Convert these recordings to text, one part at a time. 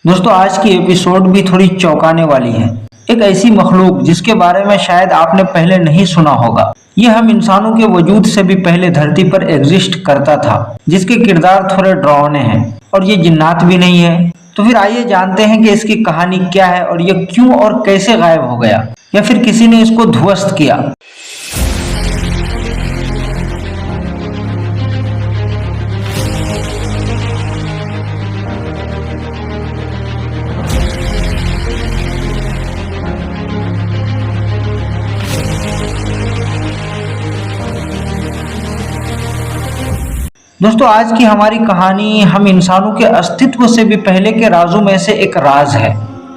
दोस्तों आज की एपिसोड भी थोड़ी चौंकाने वाली है। एक ऐसी मखलूक जिसके बारे में शायद आपने पहले नहीं सुना होगा। ये हम इंसानों के वजूद से भी पहले धरती पर एग्जिस्ट करता था, जिसके किरदार थोड़े डरावने हैं और ये जिन्नात भी नहीं है। तो फिर आइए जानते हैं कि इसकी कहानी क्या है और ये क्यों और कैसे गायब हो गया, या फिर किसी ने इसको ध्वस्त किया। दोस्तों आज की हमारी कहानी हम इंसानों के अस्तित्व से भी पहले के राजों में से एक राज है।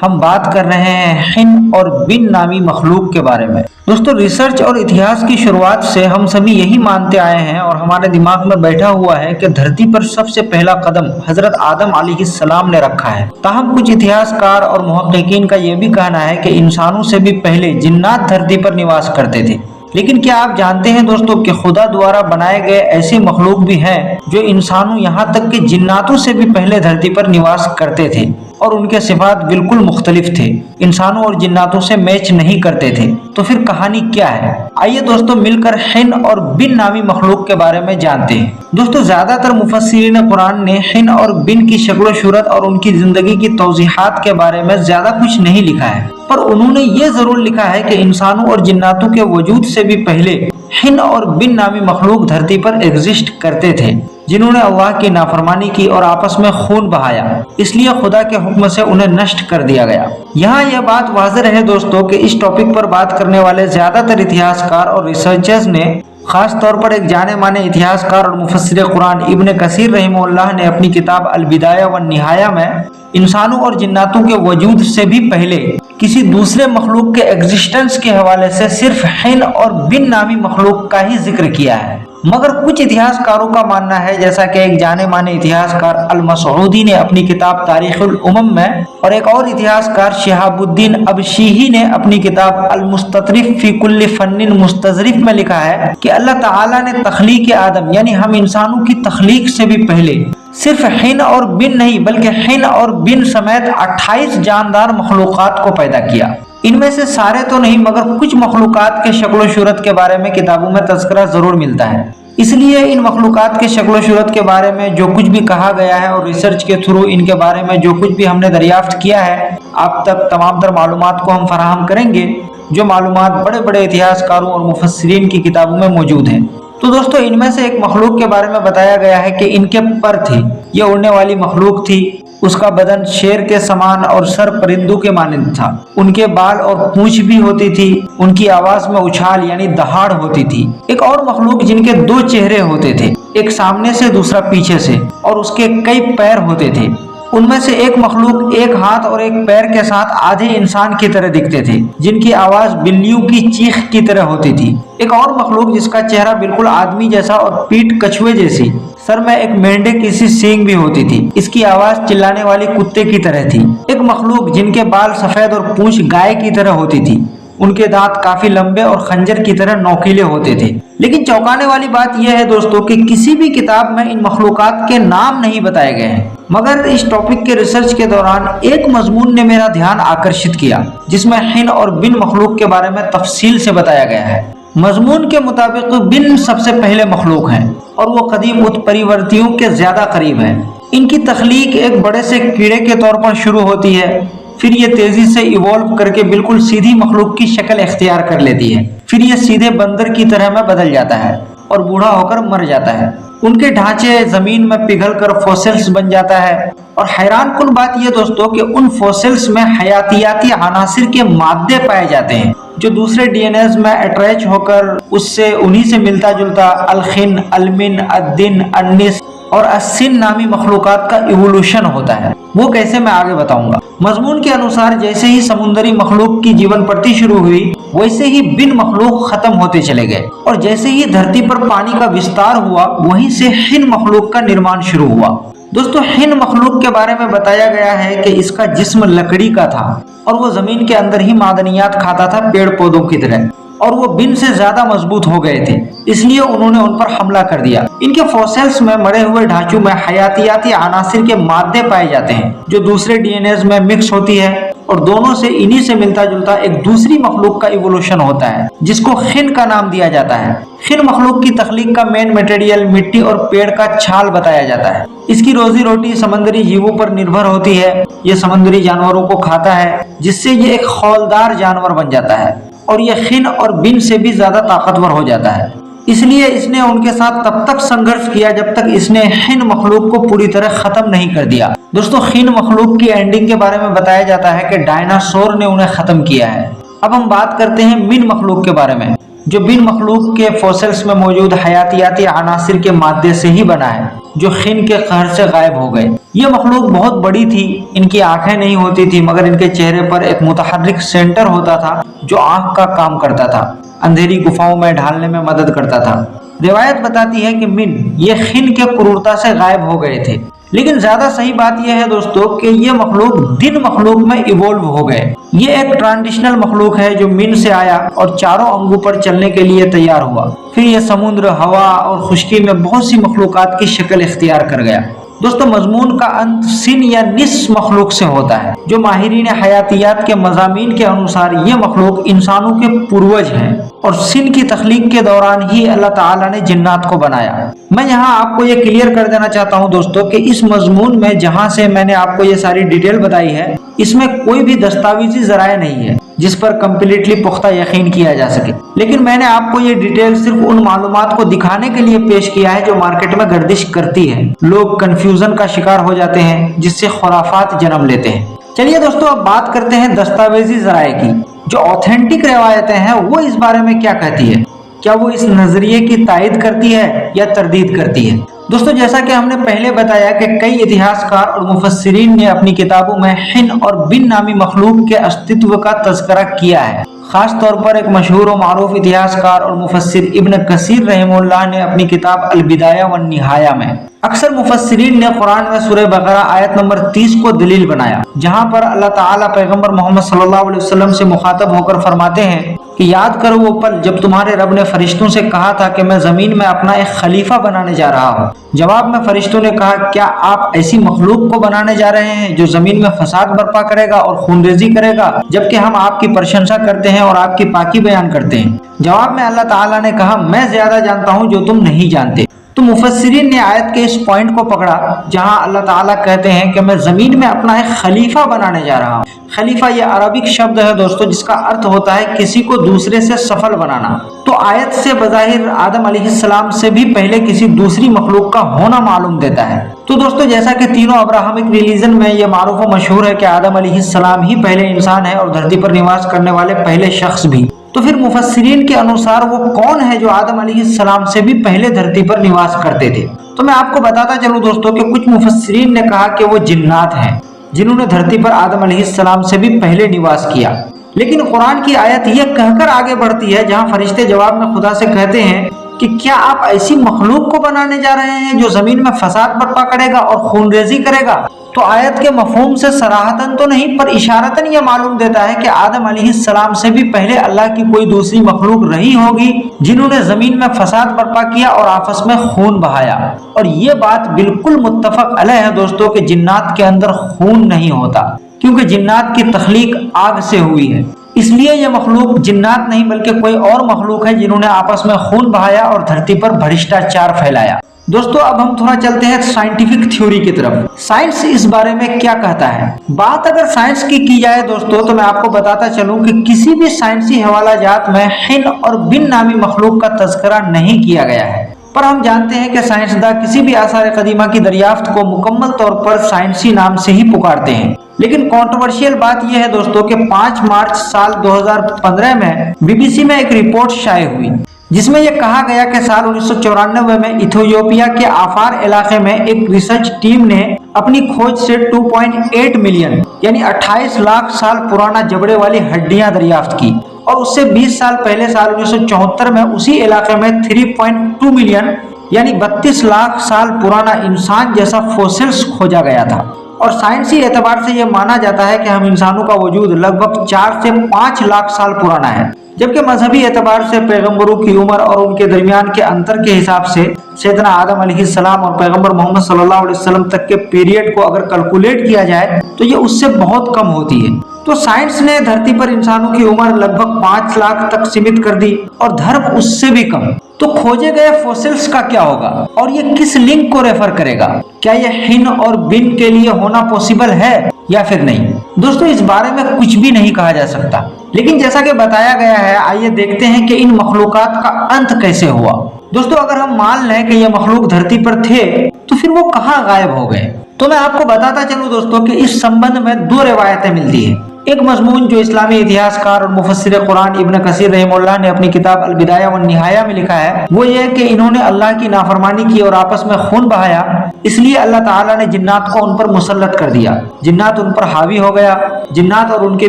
हम बात कर रहे हैं हिन और बिन नामी मखलूक के बारे में। दोस्तों रिसर्च और इतिहास की शुरुआत से हम सभी यही मानते आए हैं और हमारे दिमाग में बैठा हुआ है कि धरती पर सबसे पहला कदम हजरत आदम अलैहिस्सलाम ने रखा है। ताहम कुछ इतिहासकार और मुहक्किकीन का यह भी कहना है कि इंसानों से भी पहले जिन्नात धरती पर निवास करते थे। लेकिन क्या आप जानते हैं दोस्तों कि खुदा द्वारा बनाए गए ऐसे मखलूक भी हैं जो इंसानों यहाँ तक कि जिन्नातों से भी पहले धरती पर निवास करते थे और उनके सिफात बिल्कुल मुख्तलिफ थे, इंसानों और जिन्नातों से मैच नहीं करते थे। तो फिर कहानी क्या है? आइए दोस्तों मिलकर हिन और बिन नामी मखलूक के बारे में जानते हैं। दोस्तों ज्यादातर मुफस्सिरीन कुरान ने हिन और बिन की शक्ल सूरत और उनकी जिंदगी की तौजीहात के बारे में ज्यादा कुछ नहीं लिखा है, पर उन्होंने ये जरूर लिखा है कि इंसानों और जिन्नातों के वजूद से भी पहले हिन और बिन नामी मखलूक धरती पर एग्जिस्ट करते थे, जिन्होंने अल्लाह की नाफरमानी की और आपस में खून बहाया, इसलिए खुदा के हुक्म से उन्हें नष्ट कर दिया गया। यहाँ यह बात वाज़ेह है दोस्तों कि इस टॉपिक पर बात करने वाले ज्यादातर इतिहासकार और रिसर्चर्स ने, खास तौर पर एक जाने माने इतिहासकार और मुफस्सिर कुरान इब्न कसीर रहमहुल्लाह ने अपनी किताब अल बिदाया व निहाया में इंसानों और जिन्नातों के वजूद से भी पहले किसी दूसरे मखलूक के एग्जिस्टेंस के हवाले से सिर्फ हिन और बिन नामी मखलूक का ही जिक्र किया है। मगर कुछ इतिहासकारों का मानना है, जैसा कि एक जाने माने इतिहासकार अल मसऊदी ने अपनी किताब तारीखुल उमम में और एक और इतिहासकार शिहाबुद्दीन अबशीही ने अपनी किताब अल मुस्ततरिफ फी कुल्ली फन्निन मुस्तजरिफ में लिखा है कि अल्लाह ताला ने तख्लीक आदम यानी हम इंसानों की तख्लीक से भी पहले सिर्फ हिन और बिन नहीं बल्कि हिन और बिन समेत 28 जानदार मखलूकात को पैदा किया। इनमें से सारे तो नहीं मगर कुछ मखलूकात के शक्ल सूरत के बारे में किताबों में तज़किरा जरूर मिलता है। इसलिए इन मखलूकात के शक्ल सूरत के बारे में जो कुछ भी कहा गया है और रिसर्च के थ्रू इनके बारे में जो कुछ भी हमने दरियाफ्त किया है, आप तक तमाम तर मालूमात को हम फराहम करेंगे, जो मालूमात बड़े बड़े इतिहासकारों और मुफस्सिरीन की किताबों में मौजूद हैं। तो दोस्तों इनमें से एक मखलूक के बारे में बताया गया है कि इनके पर थे, ये उड़ने वाली मखलूक थी, उसका बदन शेर के समान और सर परिंदों के मानंद था, उनके बाल और पूंछ भी होती थी, उनकी आवाज में उछाल यानी दहाड़ होती थी। एक और मखलूक जिनके 2 चेहरे होते थे, एक सामने से दूसरा पीछे से, और उसके कई पैर होते थे। उनमें से एक मखलूक एक हाथ और एक पैर के साथ आधे इंसान की तरह दिखते थे, जिनकी आवाज बिल्लियों की चीख की तरह होती थी। एक और मखलूक जिसका चेहरा बिल्कुल आदमी जैसा और पीठ कछुए जैसी, सर में एक मेंढे की सी सींग भी होती थी, इसकी आवाज चिल्लाने वाली कुत्ते की तरह थी। एक मखलूक जिनके बाल सफेद और पूंछ गाय की तरह होती थी, उनके दांत काफी लंबे और खंजर की तरह नोकीले होते थे। लेकिन चौंकाने वाली बात यह है दोस्तों कि किसी भी किताब में इन मखलूकात के नाम नहीं बताए गए हैं। मगर इस टॉपिक के रिसर्च के दौरान एक मजमून ने मेरा ध्यान आकर्षित किया, जिसमें हिन और बिन मखलूक के बारे में तफसील से बताया गया है। मजमून के मुताबिक बिन सबसे पहले मखलूक हैं और वो कदीम उत्परिवर्तियों के ज्यादा करीब है। इनकी तख्लीक एक बड़े से कीड़े के तौर पर शुरू होती है, फिर ये तेजी से इवॉल्व करके बिल्कुल सीधी मखलूक की शक्ल इख्तियार कर लेती है, फिर ये सीधे बंदर की तरह में बदल जाता है और बूढ़ा होकर मर जाता है। उनके ढांचे जमीन में पिघल कर फॉसिल्स बन जाता है, और हैरान कुन बात यह दोस्तों कि उन फॉसिल्स में हयातियाती अनासिर के मादे पाए जाते हैं जो दूसरे डीएनएस में अटैच होकर उससे उन्हीं से मिलता जुलता अलखिन, अलमिन, अद्दिन, अन्निस और अस्सिन नामी मखलूकात का इवोल्यूशन होता है। वो कैसे मैं आगे बताऊंगा। मजमून के अनुसार जैसे ही समुद्री मखलूक की जीवन प्रति शुरू हुई, वैसे ही बिन मखलूक खत्म होते चले गए, और जैसे ही धरती पर पानी का विस्तार हुआ, वहीं से हिन मखलूक का निर्माण शुरू हुआ। दोस्तों हिन मखलूक के बारे में बताया गया है कि इसका जिस्म लकड़ी का था और वो जमीन के अंदर ही मादनियात खाता था, पेड़ पौधों की तरह, اور وہ बिन से ज्यादा मजबूत हो गए थे, इसलिए उन्होंने उन पर हमला कर दिया। इनके फॉसिल्स में मरे हुए ढांचों में हयातियाती अनासिर के मादे पाए जाते हैं जो दूसरे डीएनए में मिक्स होती है और दोनों से इन्हीं से मिलता जुलता एक दूसरी मखलूक का इवोल्यूशन होता है जिसको खिन का नाम दिया जाता है। खिन मखलूक की तख्लीक का मेन मटेरियल मिट्टी और पेड़ का छाल बताया जाता है। इसकी रोजी रोटी समंदरी जीवों पर निर्भर होती है। ये समुद्री जानवरों को खाता है जिससे ये एक खौलदार जानवर बन जाता है और ये खिन और बिन से भी ज्यादा ताकतवर हो जाता है। इसलिए इसने उनके साथ तब तक संघर्ष किया जब तक इसने खिन मखलूक को पूरी तरह खत्म नहीं कर दिया। दोस्तों, खिन मखलूक की एंडिंग के बारे में बताया जाता है कि डायनासोर ने उन्हें खत्म किया है। अब हम बात करते हैं बिन मखलूक के बारे में, जो बिन मखलूक के फॉसिल्स में मौजूद हयातियाती अनासिर के मादे से ही बना है, जो खिन के कहर से गायब हो गए। ये मखलूक बहुत बड़ी थी, इनकी आंखें नहीं होती थी मगर इनके चेहरे पर एक मुतहर्रिक सेंटर होता था जो आंख का काम करता था, अंधेरी गुफाओं में ढालने में मदद करता था। रिवायत बताती है कि मिन ये खिन के क्रूरता से गायब हो गए थे, लेकिन ज्यादा सही बात यह है दोस्तों कि ये मखलूक दिन मखलूक में इवोल्व हो गए। ये एक ट्रांजिशनल मखलूक है जो मिन से आया और चारों अंगों पर चलने के लिए तैयार हुआ। फिर ये समुद्र, हवा और खुश्की में बहुत सी मखलूकात की शक्ल इख्तियार कर गया। दोस्तों, मजमून का अंत सिन या निस मखलूक से होता है, जो माहिरीन हयातियात के मजामीन के अनुसार ये मखलूक इंसानों के पूर्वज हैं और सिन की तख्लीक के दौरान ही अल्लाह ताला ने जिन्नात को बनाया। मैं यहाँ आपको ये क्लियर कर देना चाहता हूँ दोस्तों कि इस मजमून में जहाँ से मैंने आपको ये सारी डिटेल बताई है, इसमें कोई भी दस्तावेजी जराए नहीं है जिस पर कम्प्लीटली पुख्ता यकीन किया जा सके। लेकिन मैंने आपको ये डिटेल सिर्फ उन मालूमात को दिखाने के लिए पेश किया है जो मार्केट में गर्दिश करती है। लोग कंफ्यूजन का शिकार हो जाते हैं जिससे खुराफात जन्म लेते हैं। चलिए दोस्तों, अब बात करते हैं दस्तावेजी जराए की। जो ऑथेंटिक रिवायतें हैं वो इस बारे में क्या कहती है, क्या वो इस नजरिए की तायद करती है या तरदीद करती है। दोस्तों, जैसा कि हमने पहले बताया कि कई इतिहासकार और मुफस्सिरीन ने अपनी किताबों में हिन और बिन नामी मखलूक के अस्तित्व का तज़किरा किया है। खास तौर पर एक मशहूर और मारूफ इतिहासकार और मुफस्सिर इब्न कसीर रहमहुल्लाह ने अपनी किताब अल बिदाया व निहाया में अक्सर मुफस्सिरीन ने कुरान में सूरह बकरा आयत नंबर 30 को दलील बनाया, जहां पर अल्लाह ताला पैगंबर मोहम्मद सल्लल्लाहु अलैहि वसल्लम से मुखातब होकर फरमाते हैं कि याद करो वो पल जब तुम्हारे रब ने फरिश्तों से कहा था कि मैं जमीन में अपना एक खलीफा बनाने जा रहा हूँ। जवाब में फरिश्तों ने कहा, क्या आप ऐसी मखलूक को बनाने जा रहे हैं जो जमीन में फसाद बर्पा करेगा और खूनरेजी करेगा, जबकि हम आपकी प्रशंसा करते हैं और आपकी पाकी बयान करते हैं। जवाब में अल्लाह ताला ने कहा, मैं ज्यादा जानता हूँ जो तुम नहीं जानते। तो मुफस्सिरीन ने आयत के इस पॉइंट को पकड़ा जहां अल्लाह ताला कहते हैं कि मैं जमीन में अपना एक खलीफा बनाने जा रहा हूँ। खलीफा यह अरबिक शब्द है दोस्तों, जिसका अर्थ होता है किसी को दूसरे से सफल बनाना। तो आयत से बज़ाहिर आदम अलैहिस्सलाम से भी पहले किसी दूसरी मखलूक का होना मालूम देता है। तो दोस्तों, जैसा कि तीनों अब्राहमिक रिलीजन में यह मारूफ व मशहूर है कि आदम अलैहिस्सलाम ही पहले इंसान है और धरती पर निवास करने वाले पहले शख्स भी। तो फिर मुफस्सिरीन के अनुसार वो कौन है जो आदम अलैहिस्सलाम से भी पहले धरती पर निवास करते थे। तो मैं आपको बताता चलूं दोस्तों कि कुछ मुफस्सिरीन ने कहा कि वो जिन्नात हैं जिन्होंने धरती पर आदम अलैहिस्सलाम से भी पहले निवास किया। लेकिन कुरान की आयत ये कहकर आगे बढ़ती है जहां फरिश्ते जवाब में खुदा से कहते हैं कि क्या आप ऐसी मखलूक को बनाने जा रहे हैं जो जमीन में फसाद बर्पा करेगा और खूनरेजी करेगा। तो आयत के मफहूम से सराहतन तो नहीं पर इशारतन यह मालूम देता है कि आदम अलैहिस्सलाम से भी पहले अल्लाह की कोई दूसरी मखलूक रही होगी जिन्होंने जमीन में फसाद बर्पा किया और आपस में खून बहाया। और ये बात बिल्कुल मुत्तफक अलैह है दोस्तों कि जिन्नात के अंदर खून नहीं होता, क्योंकि जिन्नात की तख्लीक आग से हुई है। इसलिए यह मखलूक जिन्नात नहीं बल्कि कोई और मखलूक है जिन्होंने आपस में खून बहाया और धरती पर भ्रष्टाचार फैलाया। दोस्तों, अब हम थोड़ा चलते हैं साइंटिफिक थ्योरी की तरफ। साइंस इस बारे में क्या कहता है। बात अगर साइंस की जाए दोस्तों, तो मैं आपको बताता चलूं कि किसी भी साइंसी हवाला जात में हिन और बिन नामी मखलूक का तज़किरा नहीं किया गया है। पर हम जानते हैं कि साइंसदां किसी भी आसार कदीमा की दरियाफ्त को मुकम्मल तौर पर साइंसी नाम से ही पुकारते हैं। लेकिन कंट्रोवर्शियल बात यह है दोस्तों कि 5 मार्च साल 2015 में बीबीसी में एक रिपोर्ट शाये हुई जिसमें यह कहा गया कि साल 1994 में इथियोपिया के आफार इलाके में एक रिसर्च टीम ने अपनी खोज से 2.8 मिलियन यानी 28 लाख साल पुराना जबड़े वाली हड्डियां दरियाफ्त की और उससे 20 साल पहले साल 1974 में उसी इलाके में 3.2 मिलियन यानी 32 लाख साल पुराना इंसान जैसा फोसिल्स खोजा गया था। اور سائنسی اعتبار سے یہ مانا جاتا ہے کہ ہم انسانوں کا وجود لگ بھگ 4 سے 5 لاکھ سال پرانا ہے، جبکہ مذہبی اعتبار سے پیغمبروں کی عمر اور ان کے درمیان کے انتر کے حساب سے سیدنا آدم علیہ السلام اور پیغمبر محمد صلی اللہ علیہ وسلم تک کے پیریڈ کو اگر کیلکولیٹ کیا جائے تو یہ اس سے بہت کم ہوتی ہے۔ تو سائنس نے دھرتی پر انسانوں کی عمر لگ بھگ 5 لاکھ تک سیمت کر دی اور دھرم اس سے بھی کم۔ تو کھوجے گئے فوسلز کا کیا ہوگا اور یہ کس لنک کو ریفر کرے گا؟ کیا یہ ہن اور بن کے لیے ہونا پوسیبل ہے یا پھر نہیں؟ دوستو اس بارے میں کچھ بھی نہیں کہا جا سکتا، لیکن جیسا کہ بتایا گیا ہے، آئیے دیکھتے ہیں کہ ان مخلوقات کا انت کیسے ہوا۔ دوستو اگر ہم مان لیں کہ یہ مخلوق دھرتی پر تھے تو پھر وہ کہاں غائب ہو گئے؟ تو میں آپ کو بتاتا چلوں دوستو کہ اس سمبندھ میں 2 روایتیں ملتی ہیں۔ ایک مضمون جو اسلامی اتہاس کار اور مفسر قرآن ابن کثیر رحمہ اللہ نے اپنی کتاب البدایہ والنہایہ میں لکھا ہے، وہ یہ کہ انہوں نے اللہ کی نافرمانی کی اور آپس میں خون بہایا، اس لیے اللہ تعالیٰ نے جنات کو ان پر مسلط کر دیا، جنات ان پر حاوی ہو گیا، جنات اور ان کے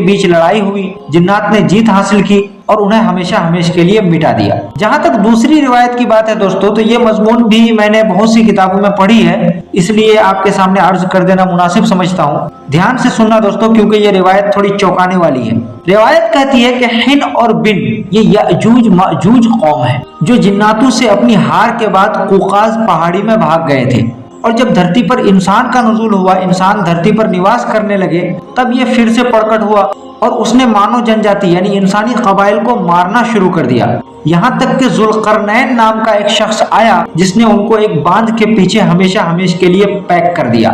بیچ لڑائی ہوئی، جنات نے جیت حاصل کی اور انہیں ہمیشہ ہمیشہ کے لیے مٹا دیا۔ جہاں تک دوسری روایت کی بات ہے دوستو، تو یہ مضمون بھی میں نے بہت سی کتابوں میں پڑھی ہے، اس لیے آپ کے سامنے عرض کر دینا مناسب سمجھتا ہوں۔ دھیان سے سننا دوستو، کیونکہ یہ روایت تھوڑی چونکانے والی ہے۔ روایت کہتی ہے کہ ہن اور بن یہ یأجوج مأجوج قوم ہے جو جناتوں سے اپنی ہار کے بعد قوقاز پہاڑی میں بھاگ گئے تھے، اور جب دھرتی پر انسان کا نزول ہوا، انسان دھرتی پر نواس کرنے لگے، تب یہ پھر سے پرکٹ ہوا اور اس نے مانو جنجاتی یعنی انسانی قبائل کو مارنا شروع کر دیا، یہاں تک کہ ذوالقرنین نام کا ایک شخص آیا جس نے ان کو ایک باندھ کے پیچھے ہمیشہ ہمیشہ کے لیے پیک کر دیا۔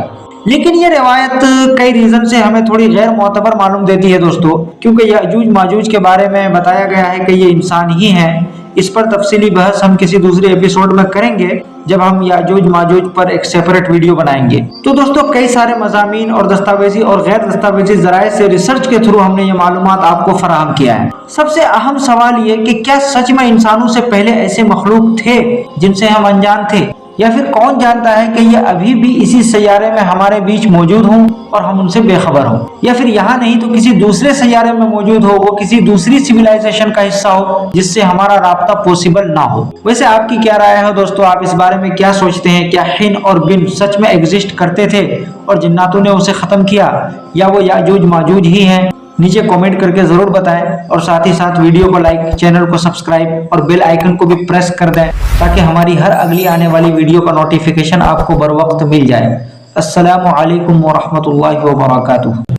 لیکن یہ روایت کئی ریزن سے ہمیں تھوڑی غیر معتبر معلوم دیتی ہے دوستو، کیونکہ یأجوج ماجوج کے بارے میں بتایا گیا ہے کہ یہ انسان ہی ہیں۔ اس پر تفصیلی بحث ہم کسی دوسرے ایپیسوڈ میں کریں گے جب ہم یأجوج ماجوج پر ایک سیپریٹ ویڈیو بنائیں گے۔ تو دوستو کئی سارے مضامین اور دستاویزی اور غیر دستاویزی ذرائع سے ریسرچ کے تھرو ہم نے یہ معلومات آپ کو فراہم کیا ہے۔ سب سے اہم سوال یہ کہ کیا سچ میں انسانوں سے پہلے ایسے مخلوق تھے جن سے ہم انجان تھے، یا پھر کون جانتا ہے کہ یہ ابھی بھی اسی سیارے میں ہمارے بیچ موجود ہوں اور ہم ان سے بے خبر ہوں، یا پھر یہاں نہیں تو کسی دوسرے سیارے میں موجود ہو، وہ کسی دوسری سویلائزیشن کا حصہ ہو جس سے ہمارا رابطہ پوسیبل نہ ہو۔ ویسے آپ کی کیا رائے ہے دوستو؟ آپ اس بارے میں کیا سوچتے ہیں؟ کیا ہن اور بن سچ میں ایگزسٹ کرتے تھے اور جناتوں نے اسے ختم کیا، یا وہ یأجوج ماجوج ہی ہیں؟ نیچے کومنٹ کر کے ضرور بتائیں، اور ساتھ ہی ساتھ ویڈیو کو لائک، چینل کو سبسکرائب اور بیل آئیکن کو بھی پریس کر دیں تاکہ ہماری ہر اگلی آنے والی ویڈیو کا نوٹیفیکیشن آپ کو بر وقت مل جائے۔ السلام علیکم ورحمۃ اللہ وبرکاتہ۔